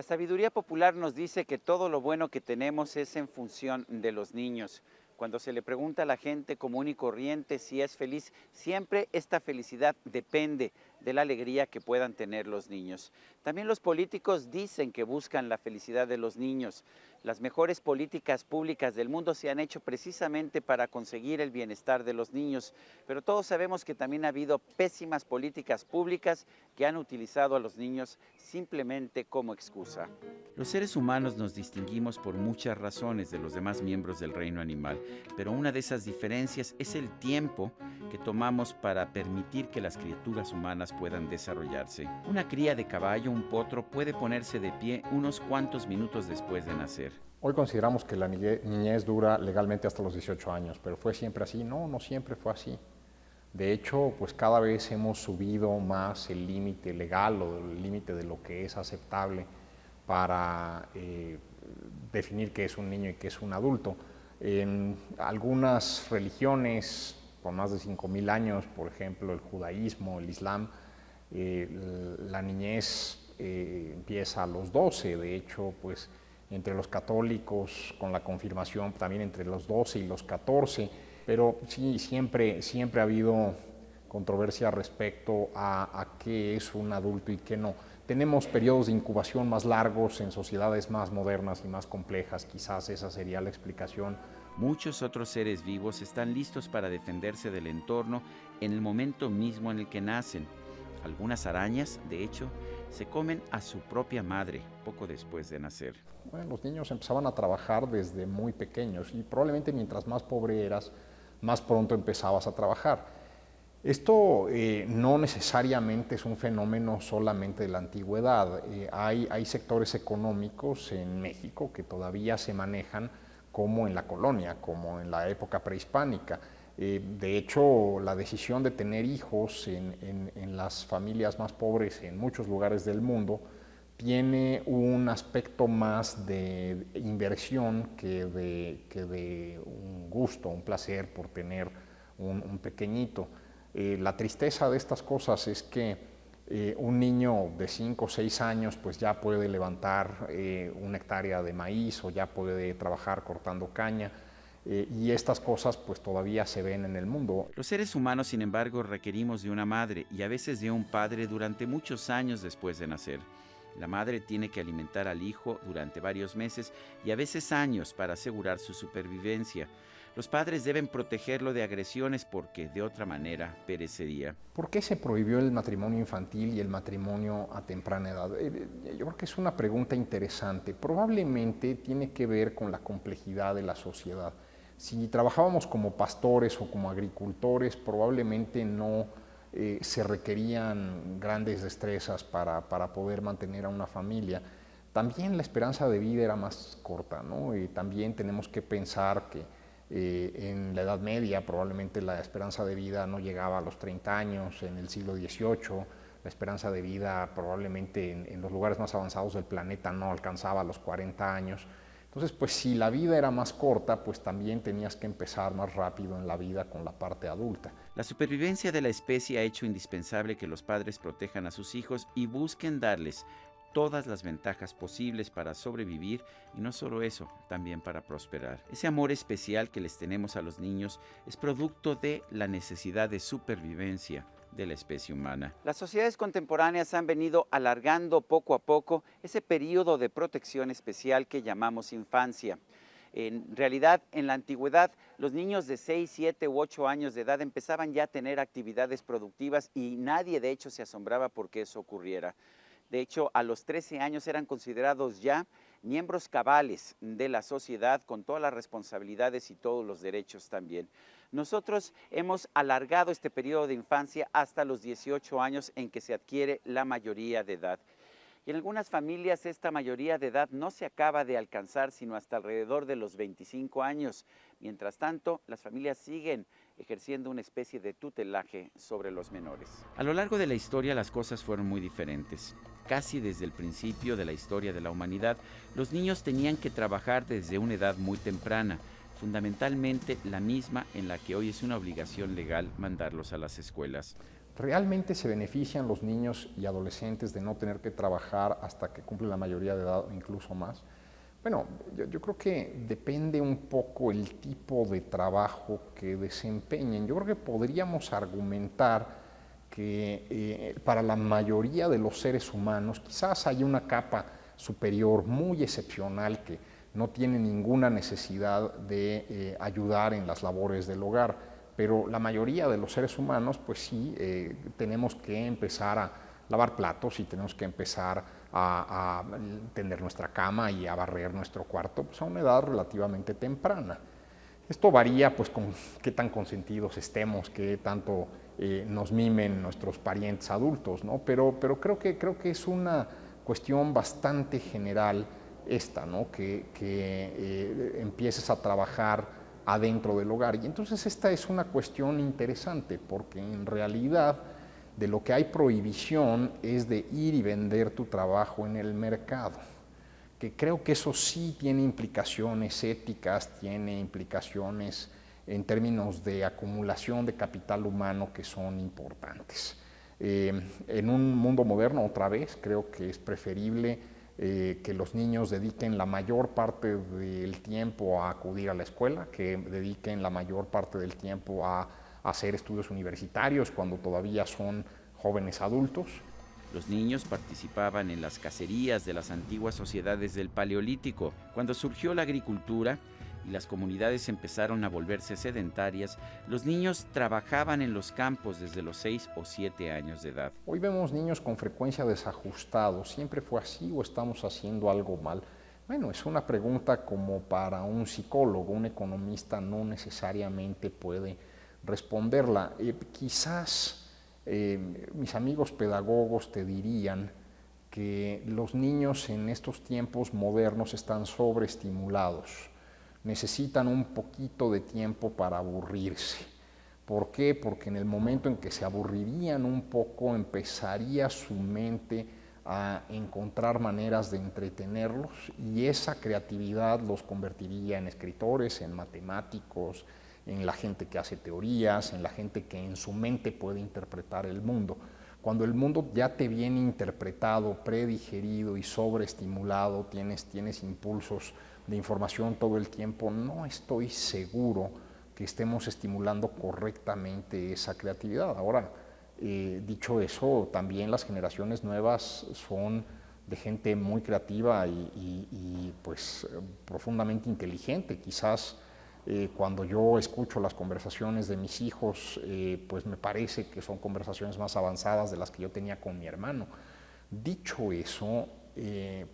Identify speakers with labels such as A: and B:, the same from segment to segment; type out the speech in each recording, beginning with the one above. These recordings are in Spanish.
A: La sabiduría popular nos dice que todo lo bueno que tenemos es en función de los niños. Cuando se le pregunta a la gente común y corriente si es feliz, siempre esta felicidad depende de la alegría que puedan tener los niños. También los políticos dicen que buscan la felicidad de los niños. Las mejores políticas públicas del mundo se han hecho precisamente para conseguir el bienestar de los niños, pero todos sabemos que también ha habido pésimas políticas públicas que han utilizado a los niños simplemente como excusa. Los seres humanos nos distinguimos por muchas razones de los demás miembros del reino animal, pero una de esas diferencias es el tiempo que tomamos para permitir que las criaturas humanas puedan desarrollarse. Una cría de caballo, un potro, puede ponerse de pie unos cuantos minutos después de nacer.
B: Hoy consideramos que la niñez dura legalmente hasta los 18 años, pero ¿fue siempre así? No, no siempre fue así. De hecho, pues cada vez hemos subido más el límite legal o el límite de lo que es aceptable para definir qué es un niño y qué es un adulto. En algunas religiones, por más de 5,000 años, por ejemplo, el judaísmo, el islam, la niñez empieza a los 12. De hecho, pues entre los católicos, con la confirmación, también entre los 12 y los 14, pero sí, siempre ha habido controversia respecto a qué es un adulto y qué no. Tenemos periodos de incubación más largos en sociedades más modernas y más complejas, quizás esa sería la explicación.
A: Muchos otros seres vivos están listos para defenderse del entorno en el momento mismo en el que nacen. Algunas arañas, de hecho, se comen a su propia madre poco después de nacer.
B: Bueno, los niños empezaban a trabajar desde muy pequeños y probablemente mientras más pobre eras, más pronto empezabas a trabajar. Esto no necesariamente es un fenómeno solamente de la antigüedad. Hay sectores económicos en México que todavía se manejan como en la colonia, como en la época prehispánica. De hecho, la decisión de tener hijos en las familias más pobres en muchos lugares del mundo tiene un aspecto más de inversión que de un gusto, un placer por tener un pequeñito. La tristeza de estas cosas es que un niño de 5 o 6 años pues ya puede levantar una hectárea de maíz o ya puede trabajar cortando caña. Y estas cosas pues todavía se ven en el mundo.
A: Los seres humanos, sin embargo, requerimos de una madre y a veces de un padre durante muchos años después de nacer. La madre tiene que alimentar al hijo durante varios meses y a veces años para asegurar su supervivencia. Los padres deben protegerlo de agresiones porque de otra manera perecería.
B: ¿Por qué se prohibió el matrimonio infantil y el matrimonio a temprana edad? Yo creo que es una pregunta interesante. Probablemente tiene que ver con la complejidad de la sociedad. Si trabajábamos como pastores o como agricultores, probablemente no se requerían grandes destrezas para poder mantener a una familia. También la esperanza de vida era más corta, ¿no? Y también tenemos que pensar que en la Edad Media probablemente la esperanza de vida no llegaba a los 30 años, en el siglo XVIII la esperanza de vida probablemente en los lugares más avanzados del planeta no alcanzaba los 40 años. Entonces, pues si la vida era más corta, pues también tenías que empezar más rápido en la vida con la parte adulta.
A: La supervivencia de la especie ha hecho indispensable que los padres protejan a sus hijos y busquen darles todas las ventajas posibles para sobrevivir y no solo eso, también para prosperar. Ese amor especial que les tenemos a los niños es producto de la necesidad de supervivencia de la especie humana. Las sociedades contemporáneas han venido alargando poco a poco ese periodo de protección especial que llamamos infancia. En realidad, en la antigüedad, los niños de 6, 7 u 8 años de edad empezaban ya a tener actividades productivas y nadie de hecho se asombraba por que eso ocurriera. De hecho, a los 13 años eran considerados ya miembros cabales de la sociedad con todas las responsabilidades y todos los derechos también. Nosotros hemos alargado este periodo de infancia hasta los 18 años en que se adquiere la mayoría de edad. Y en algunas familias esta mayoría de edad no se acaba de alcanzar sino hasta alrededor de los 25 años. Mientras tanto, las familias siguen ejerciendo una especie de tutelaje sobre los menores. A lo largo de la historia las cosas fueron muy diferentes. Casi desde el principio de la historia de la humanidad, los niños tenían que trabajar desde una edad muy temprana, fundamentalmente la misma en la que hoy es una obligación legal mandarlos a las escuelas.
B: ¿Realmente se benefician los niños y adolescentes de no tener que trabajar hasta que cumplen la mayoría de edad o incluso más? Bueno, yo creo que depende un poco el tipo de trabajo que desempeñen. Yo creo que podríamos argumentar que para la mayoría de los seres humanos quizás hay una capa superior muy excepcional que no tiene ninguna necesidad de ayudar en las labores del hogar, pero la mayoría de los seres humanos pues sí tenemos que empezar a lavar platos y tenemos que empezar a tender nuestra cama y a barrer nuestro cuarto pues a una edad relativamente temprana. Esto varía pues con qué tan consentidos estemos, qué tanto nos mimen nuestros parientes adultos, ¿no? Pero creo que es una cuestión bastante general esta, ¿no? Que empieces a trabajar adentro del hogar. Y entonces esta es una cuestión interesante porque en realidad de lo que hay prohibición es de ir y vender tu trabajo en el mercado, que creo que eso sí tiene implicaciones éticas, tiene implicaciones en términos de acumulación de capital humano que son importantes. En un mundo moderno, otra vez, creo que es preferible que los niños dediquen la mayor parte del tiempo a acudir a la escuela, que dediquen la mayor parte del tiempo a hacer estudios universitarios cuando todavía son jóvenes adultos.
A: Los niños participaban en las cacerías de las antiguas sociedades del Paleolítico. Cuando surgió la agricultura y las comunidades empezaron a volverse sedentarias, los niños trabajaban en los campos desde los 6 o 7 años de edad.
B: Hoy vemos niños con frecuencia desajustados. ¿Siempre fue así o estamos haciendo algo mal? Bueno, es una pregunta como para un psicólogo, un economista no necesariamente puede responderla. Quizás mis amigos pedagogos te dirían que los niños en estos tiempos modernos están sobreestimulados, necesitan un poquito de tiempo para aburrirse. ¿Por qué? Porque en el momento en que se aburrirían un poco, empezaría su mente a encontrar maneras de entretenerlos y esa creatividad los convertiría en escritores, en matemáticos, en la gente que hace teorías, en la gente que en su mente puede interpretar el mundo. Cuando el mundo ya te viene interpretado, predigerido y sobreestimulado, tienes impulsos de información todo el tiempo, no estoy seguro que estemos estimulando correctamente esa creatividad. Ahora, dicho eso, también las generaciones nuevas son de gente muy creativa y pues profundamente inteligente. Quizás cuando yo escucho las conversaciones de mis hijos, pues me parece que son conversaciones más avanzadas de las que yo tenía con mi hermano. Dicho eso,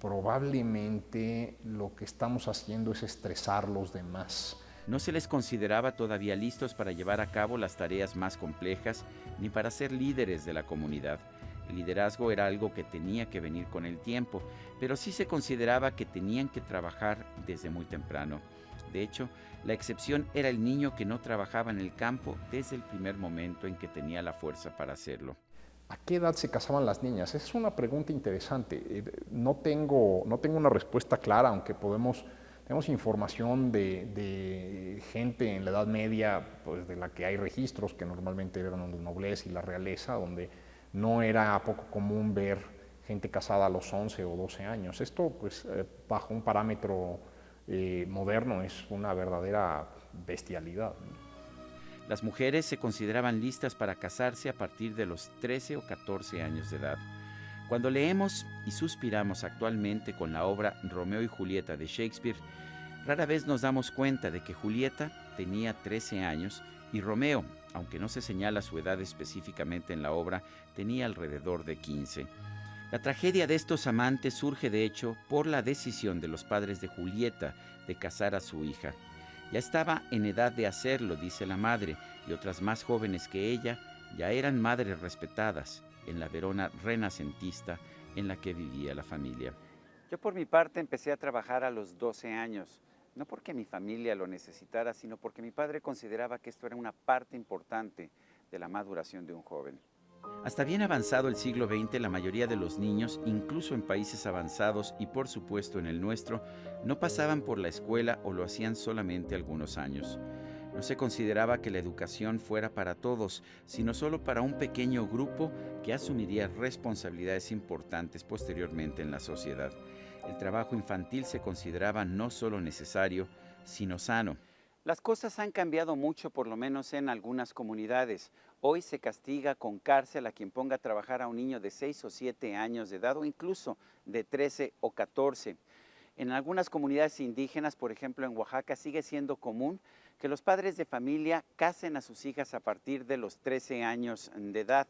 B: probablemente lo que estamos haciendo es estresarlos de más.
A: No se les consideraba todavía listos para llevar a cabo las tareas más complejas ni para ser líderes de la comunidad. El liderazgo era algo que tenía que venir con el tiempo, pero sí se consideraba que tenían que trabajar desde muy temprano. De hecho, la excepción era el niño que no trabajaba en el campo desde el primer momento en que tenía la fuerza para hacerlo.
B: ¿A qué edad se casaban las niñas? Esa es una pregunta interesante. No tengo una respuesta clara, aunque tenemos información de gente en la Edad Media, pues de la que hay registros, que normalmente eran la nobleza y la realeza, donde no era poco común ver gente casada a los 11 o 12 años. Esto, pues, bajo un parámetro moderno, es una verdadera bestialidad.
A: Las mujeres se consideraban listas para casarse a partir de los 13 o 14 años de edad. Cuando leemos y suspiramos actualmente con la obra Romeo y Julieta de Shakespeare, rara vez nos damos cuenta de que Julieta tenía 13 años y Romeo, aunque no se señala su edad específicamente en la obra, tenía alrededor de 15. La tragedia de estos amantes surge de hecho por la decisión de los padres de Julieta de casar a su hija. Ya estaba en edad de hacerlo, dice la madre, y otras más jóvenes que ella ya eran madres respetadas en la Verona renacentista en la que vivía la familia. Yo por mi parte empecé a trabajar a los 12 años, no porque mi familia lo necesitara, sino porque mi padre consideraba que esto era una parte importante de la maduración de un joven. Hasta bien avanzado el siglo XX, la mayoría de los niños, incluso en países avanzados y por supuesto en el nuestro, no pasaban por la escuela o lo hacían solamente algunos años. No se consideraba que la educación fuera para todos, sino solo para un pequeño grupo que asumiría responsabilidades importantes posteriormente en la sociedad. El trabajo infantil se consideraba no solo necesario, sino sano. Las cosas han cambiado mucho, por lo menos en algunas comunidades. Hoy se castiga con cárcel a quien ponga a trabajar a un niño de 6 o 7 años de edad o incluso de 13 o 14. En algunas comunidades indígenas, por ejemplo en Oaxaca, sigue siendo común que los padres de familia casen a sus hijas a partir de los 13 años de edad.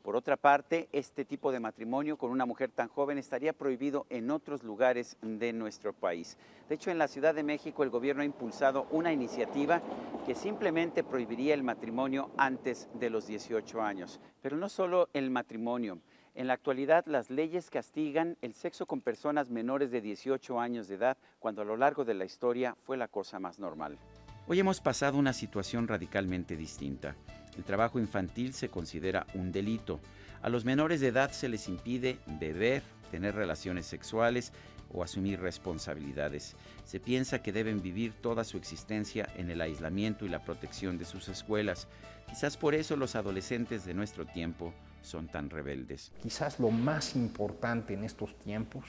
A: Por otra parte, este tipo de matrimonio con una mujer tan joven estaría prohibido en otros lugares de nuestro país. De hecho, en la Ciudad de México el gobierno ha impulsado una iniciativa que simplemente prohibiría el matrimonio antes de los 18 años. Pero no solo el matrimonio. En la actualidad, las leyes castigan el sexo con personas menores de 18 años de edad, cuando a lo largo de la historia fue la cosa más normal. Hoy hemos pasado una situación radicalmente distinta. El trabajo infantil se considera un delito. A los menores de edad se les impide beber, tener relaciones sexuales o asumir responsabilidades. Se piensa que deben vivir toda su existencia en el aislamiento y la protección de sus escuelas. Quizás por eso los adolescentes de nuestro tiempo son tan rebeldes.
B: Quizás lo más importante en estos tiempos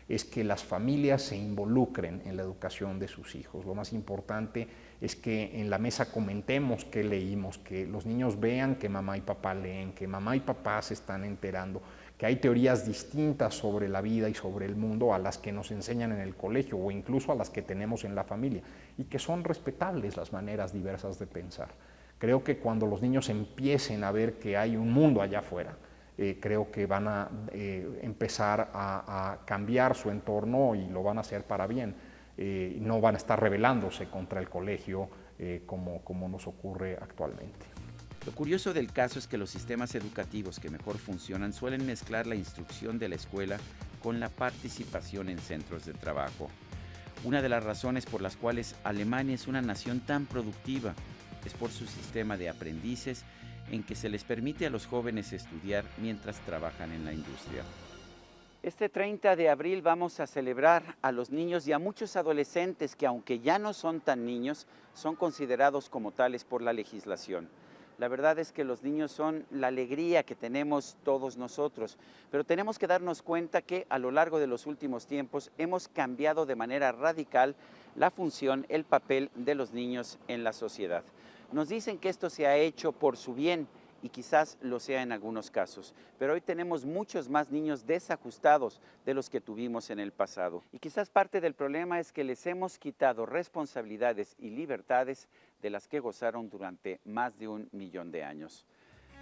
B: es que las familias se involucren en la educación de sus hijos. Lo más importante es que en la mesa comentemos qué leímos, que los niños vean que mamá y papá leen, que mamá y papá se están enterando, que hay teorías distintas sobre la vida y sobre el mundo a las que nos enseñan en el colegio o incluso a las que tenemos en la familia, y que son respetables las maneras diversas de pensar. Creo que cuando los niños empiecen a ver que hay un mundo allá afuera, creo que van a empezar a cambiar su entorno y lo van a hacer para bien. No van a estar rebelándose contra el colegio como nos ocurre actualmente.
A: Lo curioso del caso es que los sistemas educativos que mejor funcionan suelen mezclar la instrucción de la escuela con la participación en centros de trabajo. Una de las razones por las cuales Alemania es una nación tan productiva es por su sistema de aprendices en que se les permite a los jóvenes estudiar mientras trabajan en la industria. Este 30 de abril vamos a celebrar a los niños y a muchos adolescentes que, aunque ya no son tan niños, son considerados como tales por la legislación. La verdad es que los niños son la alegría que tenemos todos nosotros, pero tenemos que darnos cuenta que a lo largo de los últimos tiempos hemos cambiado de manera radical la función, el papel de los niños en la sociedad. Nos dicen que esto se ha hecho por su bien y quizás lo sea en algunos casos, pero hoy tenemos muchos más niños desajustados de los que tuvimos en el pasado. Y quizás parte del problema es que les hemos quitado responsabilidades y libertades de las que gozaron durante más de 1 millón de años.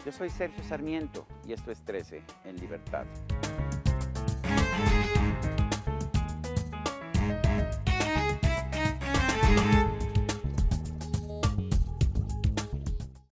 A: Yo soy Sergio Sarmiento y esto es 13 en Libertad.